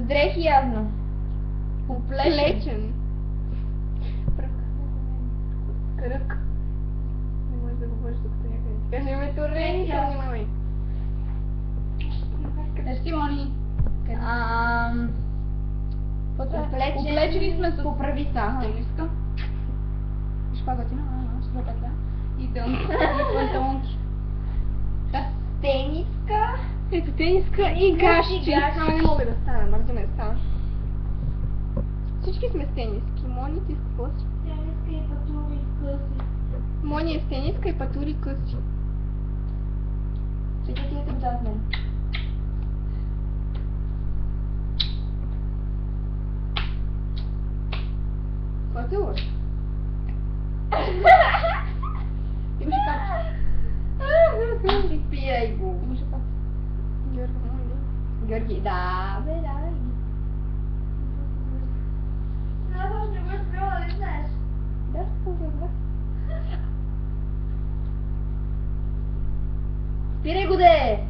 дрехи явно. Облечен. Кръг. Не можеш да говориш докато някъде ти каже името Рени, то внимавай. Кажи, Мони. Облечени сме с... Поправи са. Тениска. Виж каква готина. Супер петля. И панталонки. Тениска. Ето тениска и гащи. Ама не мога да стана, мързи ме да стана. Всички сме с тениски. Мони, ти с какво си? Тениска и патури къси. Мони е с тениска и патури къси. Сега ти е към зад мен. Това те лъжа. Имаше пак. Пияй го. Имаше пак. Георги, моля. Георги, да, бе, да. Аз не го спряла, не знаеш. Да, спомням. Спирай го де!